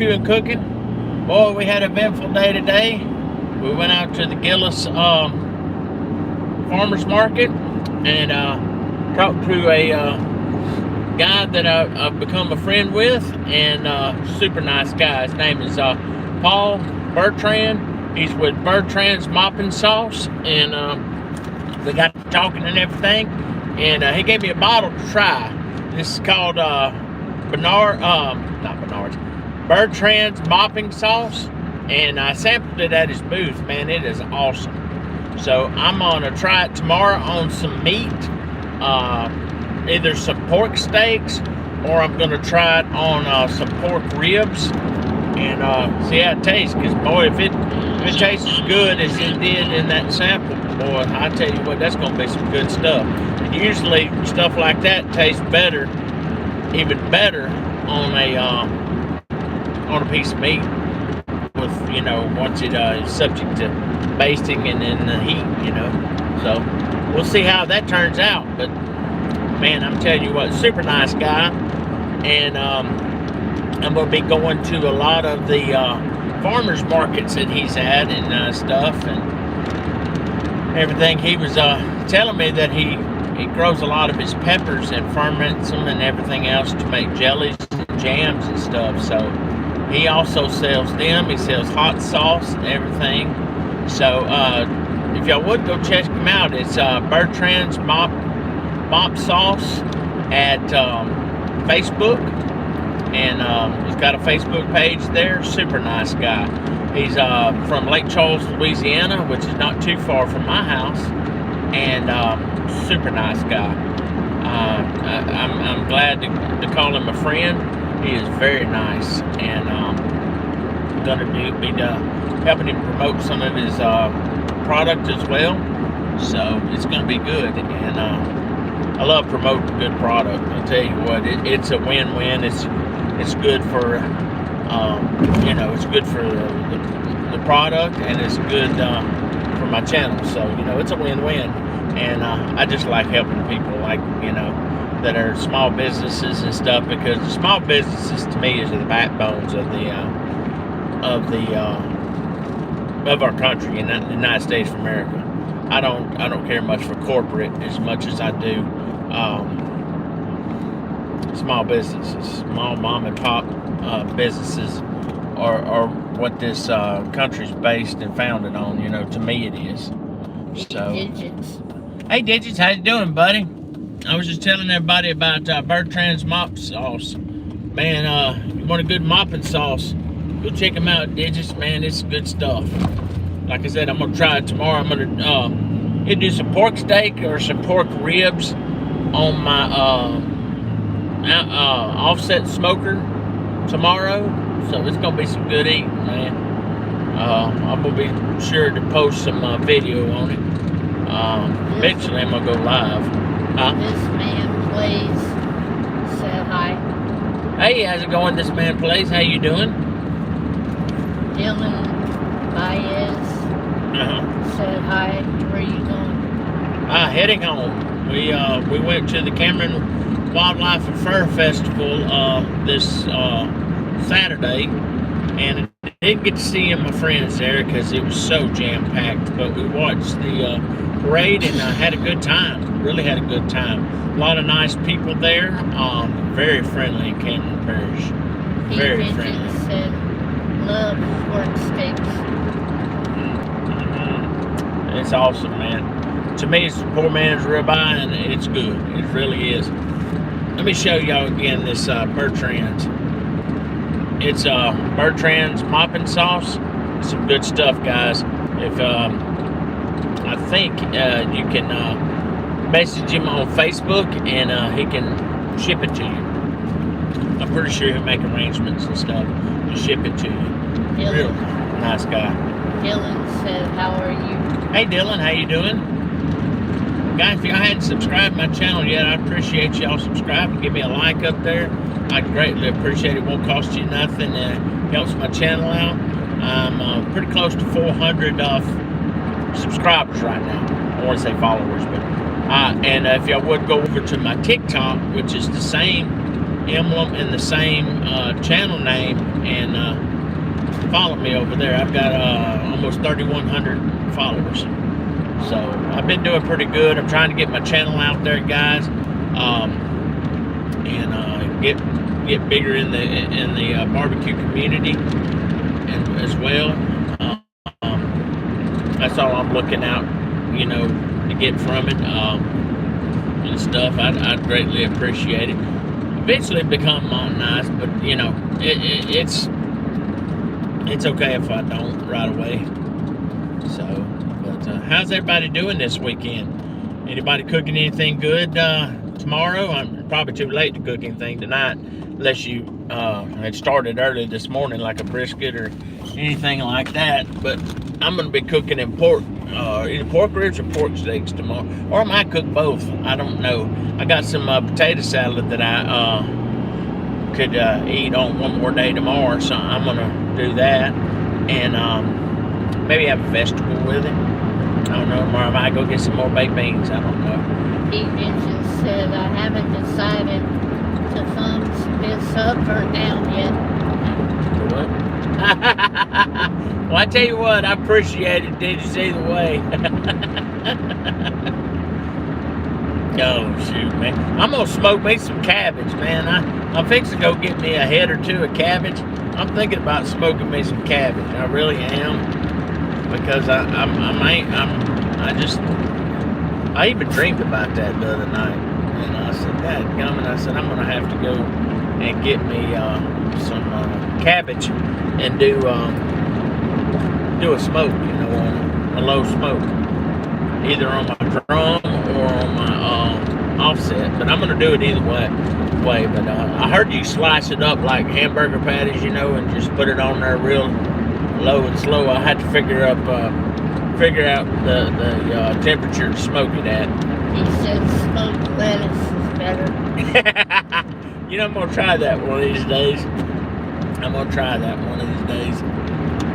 BBQ and Cooking. Boy, we had an eventful day today. We went out to the Gillis Farmers Market and talked to a guy that I've become a friend with, and super nice guy. His name is Paul Bertrand. He's with Bertrand's Mopping Sauce, and we got to talking and everything, and he gave me a bottle to try. This is called Bertrand's Mopping Sauce, and I sampled it at his booth. Man, it is awesome. So I'm gonna try it tomorrow on some meat, either some pork steaks, or I'm gonna try it on some pork ribs, and see how it tastes. Because boy, if it tastes as good as it did in that sample, boy, I tell you what, that's gonna be some good stuff. And usually stuff like that tastes better, even better on a piece of meat, with, you know, once it is subject to basting and then the heat, you know. So we'll see how that turns out. But man, I'm telling you what, super nice guy, and I'm gonna be going to a lot of the farmers markets that he's at and stuff and everything. He was telling me that he grows a lot of his peppers and ferments them and everything else to make jellies and jams and stuff. So he also sells them. He sells hot sauce and everything. So if y'all would go check him out, it's Bertrand's Mop Sauce at Facebook, and he's got a Facebook page there. Super nice guy. He's from Lake Charles, Louisiana, which is not too far from my house, and super nice guy. I'm glad to call him a friend. He is very nice, and gonna be helping him promote some of his product as well. So it's gonna be good, and I love promoting good product. I'll tell you what, it's a win-win. It's good for you know, it's good for the product, and it's good for my channel. So, you know, it's a win-win, and I just like helping people, like, you know, that are small businesses and stuff, because the small businesses to me is the backbones of our country, in the United States of America. I don't care much for corporate as much as I do small businesses. Small mom and pop businesses are what this country's based and founded on. You know, to me it is. So, hey Digits, how you doing, buddy? I was just telling everybody about Bertrand's Mop Sauce. Man, you want a good mopping sauce, go check them out, Digits. Man, it's good stuff. Like I said, I'm going to try it tomorrow. I'm going to do some pork steak or some pork ribs on my offset smoker tomorrow. So it's going to be some good eating, man. I'm going to be sure to post some video on it. Eventually I'm going to go live. This man plays. Say hi. Hey, how's it going, this man plays? How you doing? Dylan Baez said hi. Where are you going? Heading home. We went to the Cameron Wildlife and Fur Festival this Saturday, and I didn't get to see my friends there because it was so jam-packed, but we watched the parade and had a good time. Really had a good time. A lot of nice people there. Very friendly in Cameron Parish. Very friendly. Said, love pork steaks. It's awesome, man. To me, it's poor man's ribeye, and it's good. It really is. Let me show y'all again this Bertrand's. It's Bertrand's Mopping Sauce. Some good stuff, guys. If I think you can message him on Facebook, and he can ship it to you. I'm pretty sure he'll make arrangements and stuff to ship it to you. Dylan. Real nice guy. Dylan said, how are you? Hey Dylan, how you doing? Guys, if y'all hadn't subscribed to my channel yet, I appreciate y'all subscribing. Give me a like up there. I greatly appreciate it. Won't cost you nothing. Helps my channel out. I'm pretty close to 400 subscribers right now. I want to say followers, but and if y'all would go over to my TikTok, which is the same emblem and the same channel name and follow me over there. I've got almost 3,100 followers. So I've been doing pretty good. I'm trying to get my channel out there, guys, and get bigger in the barbecue community and as well. That's all I'm looking out, to get from it and stuff. I'd greatly appreciate it. Eventually become modernized, but it's okay if I don't right away. So, but how's everybody doing this weekend? Anybody cooking anything good tomorrow? I'm probably too late to cook anything tonight, unless you had started early this morning, like a brisket or anything like that. But I'm gonna be cooking in either pork ribs or pork steaks tomorrow, or I might cook both. I don't know. I got some potato salad that I could eat on one more day tomorrow, so I'm gonna do that, and maybe have a vegetable with it. I don't know. Tomorrow I might go get some more baked beans. I don't know. He mentioned said I haven't decided to thumbs this up or down yet. What? Well, I tell you what, I appreciate it, digits, either way. Oh, shoot, man. I'm going to smoke me some cabbage, man. I'm fixing to go get me a head or two of cabbage. I'm thinking about smoking me some cabbage. I really am. Because I even dreamed about that the other night. And I said, dadgummit, I said, I'm going to have to go and get me some cabbage and do a smoke, a low smoke, either on my drum or on my offset. But I'm gonna do it either way. But I heard you slice it up like hamburger patties, and just put it on there real low and slow. I had to figure out the temperature to smoke it at. He said smoked lettuce is better. I'm gonna try that one of these days.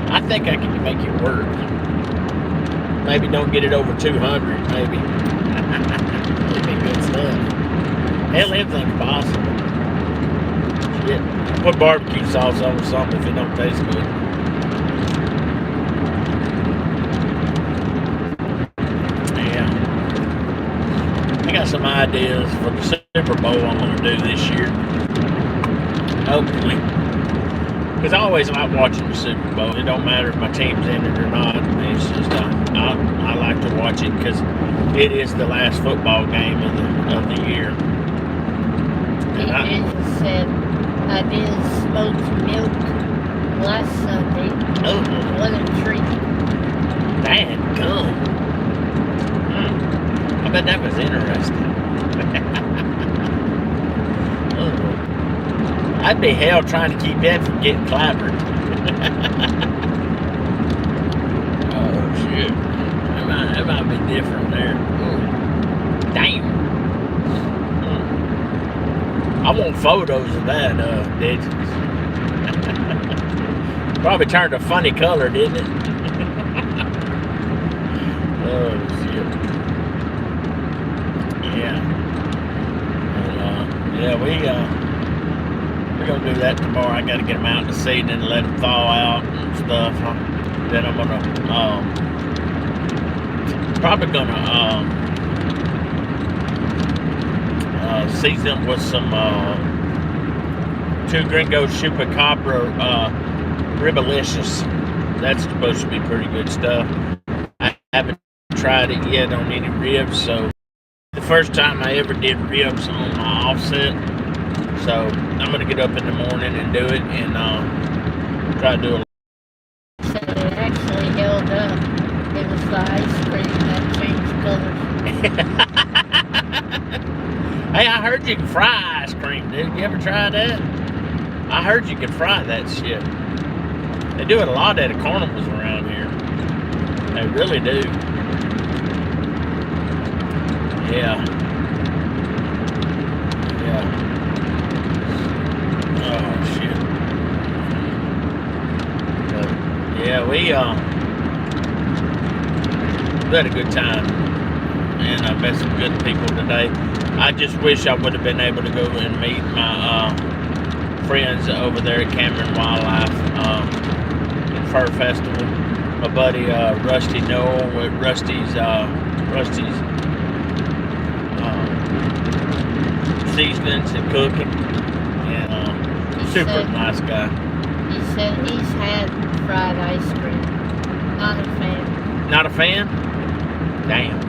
I think I can make it work. Maybe don't get it over 200, maybe. It'd be good stuff. Hell, anything's possible. Shit. Put barbecue sauce on something if it don't taste good. Yeah. I got some ideas for the Super Bowl I'm going to do this year. Hopefully. Because I always like watching the Super Bowl. It don't matter if my team's in it or not. It's just I like to watch it because it is the last football game of the year. And I said I did smoked milk last Sunday. Oh, what a treat! Dadgum. I bet that was interesting. I'd be hell trying to keep that from getting clappered. Oh, shit. That might be different there. Damn. I want photos of that, digits. Probably turned a funny color, didn't it? Oh, shit. Yeah. And, we're gonna do that tomorrow. I gotta get them out in the seed and let them thaw out and stuff. Then I'm gonna probably gonna season them with some 2 Gringo Chupacabra Ribbalicious. That's supposed to be pretty good stuff. I haven't tried it yet on any ribs, so the first time I ever did ribs on my offset. So I'm gonna get up in the morning and do it, and try to do a. So it actually held up. It was the ice cream that changed colors. Hey, I heard you can fry ice cream, dude. You ever tried that? I heard you can fry that shit. They do it a lot at the carnivals around here. They really do. Yeah. Oh, shit. But, yeah, we had a good time. and I met some good people today. I just wish I would have been able to go and meet my friends over there at Cameron Wildlife Fur Festival. My buddy Rusty Noel with Rusty's Seasonings and Cooking, and super nice guy. He said he's had fried ice cream. Not a fan. Not a fan? Damn.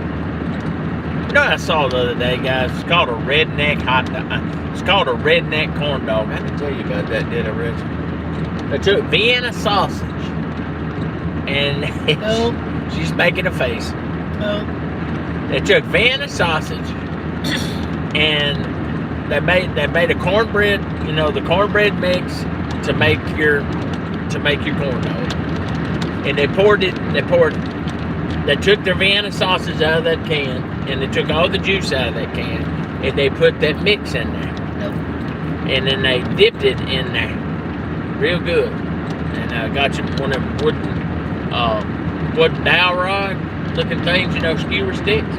You know what I saw the other day, guys? It's called a redneck hot dog. It's called a redneck corn dog. I didn't tell you about that, did I, Rich? They took Vienna sausage, and she's making a face. They took Vienna sausage, and they made a cornbread, the cornbread mix to make your corn dog. And they took their Vienna sausage out of that can, and they took all the juice out of that can, and they put that mix in there. And then they dipped it in there real good. And I got you one of them wooden dowel rod looking things, skewer sticks.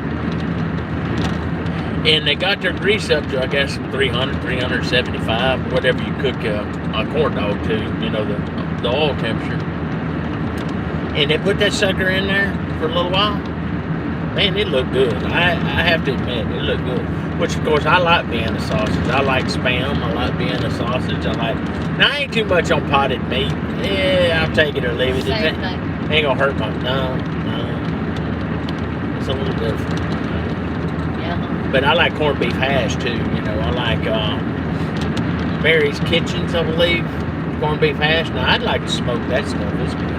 And they got their grease up to, I guess, 300, 375, whatever you cook a corn dog to, the oil temperature. And they put that sucker in there for a little while. Man, it looked good. I have to admit, it looked good. Which, of course, I like Vienna sausage. I like Spam. I like Vienna sausage. Now, I ain't too much on potted meat. Yeah, I'll take it or leave it. Same thing. Ain't gonna hurt my, no. It's a little different. Yeah. But I like corned beef hash, too. I like Mary's Kitchens, I believe. Corned beef hash. Now, I'd like to smoke that stuff. It's good.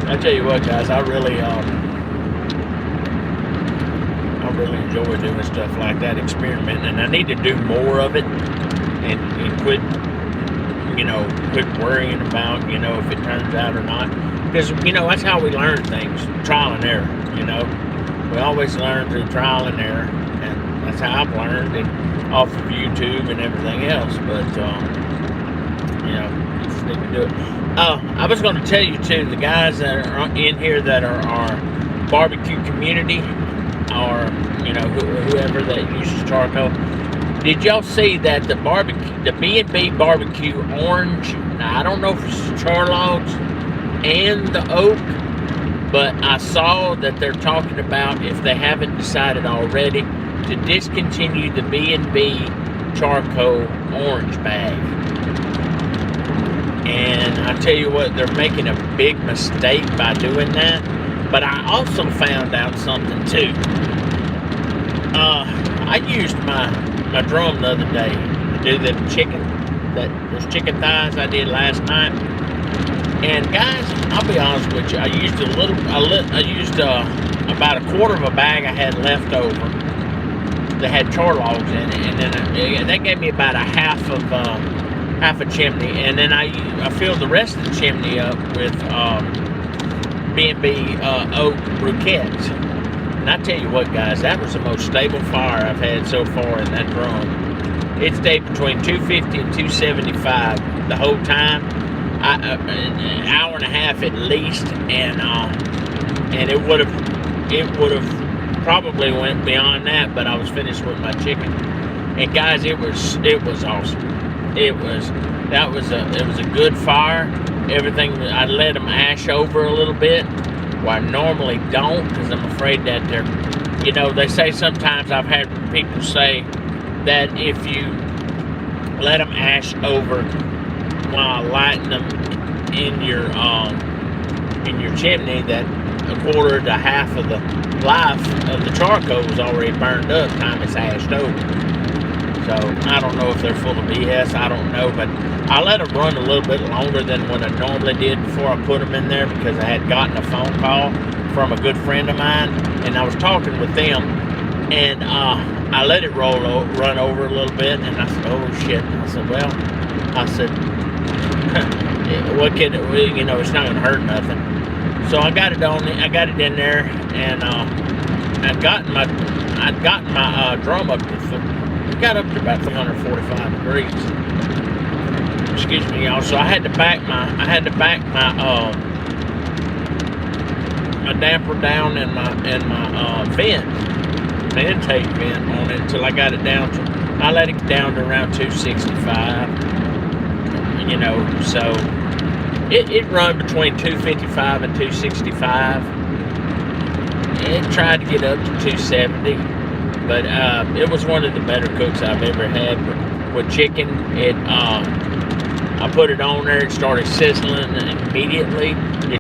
I tell you what, guys, I really enjoy doing stuff like that, experimenting, and I need to do more of it, and quit worrying about, if it turns out or not, because, that's how we learn things, trial and error, we always learn through trial and error, and that's how I've learned, and off of YouTube and everything else, but, just need to do it. I was going to tell you too, the guys that are in here that are our barbecue community, or whoever that uses charcoal. Did y'all see that the B&B barbecue orange? Now I don't know if it's Charlogs and the oak, but I saw that they're talking about, if they haven't decided already, to discontinue the B&B charcoal orange bag. And I tell you what, they're making a big mistake by doing that. But I also found out something too. I used my drum the other day to do those chicken thighs I did last night. And guys, I'll be honest with you, I used about a quarter of a bag I had left over that had Charlogs in it, and then that gave me about a half a chimney, and then I filled the rest of the chimney up with B&B oak briquettes. And I tell you what, guys, that was the most stable fire I've had so far in that drum. It stayed between 250 and 275 the whole time, an hour and a half at least, and it would have probably went beyond that, but I was finished with my chicken. And guys, it was awesome. It was a good fire. Everything, I let them ash over a little bit, where I normally don't, because I'm afraid that they say sometimes, I've had people say that if you let them ash over while lighting them in your chimney, that a quarter to half of the life of the charcoal is already burned up time it's ashed over. So, I don't know if they're full of BS, I don't know, but I let them run a little bit longer than what I normally did before I put them in there, because I had gotten a phone call from a good friend of mine, and I was talking with them, and I let it run over a little bit, and I said, oh shit. I said, what can it, it's not going to hurt nothing. So I got it in there, and I'd gotten my drum up to, it got up to about 345 degrees. Excuse me, y'all. So I had to back my a damper down in my intake vent on it until I got it down to. I let it down to around 265. You know, so it run between 255 and 265. It tried to get up to 270, but it was one of the better cooks I've ever had with chicken. I put it on there, it started sizzling immediately.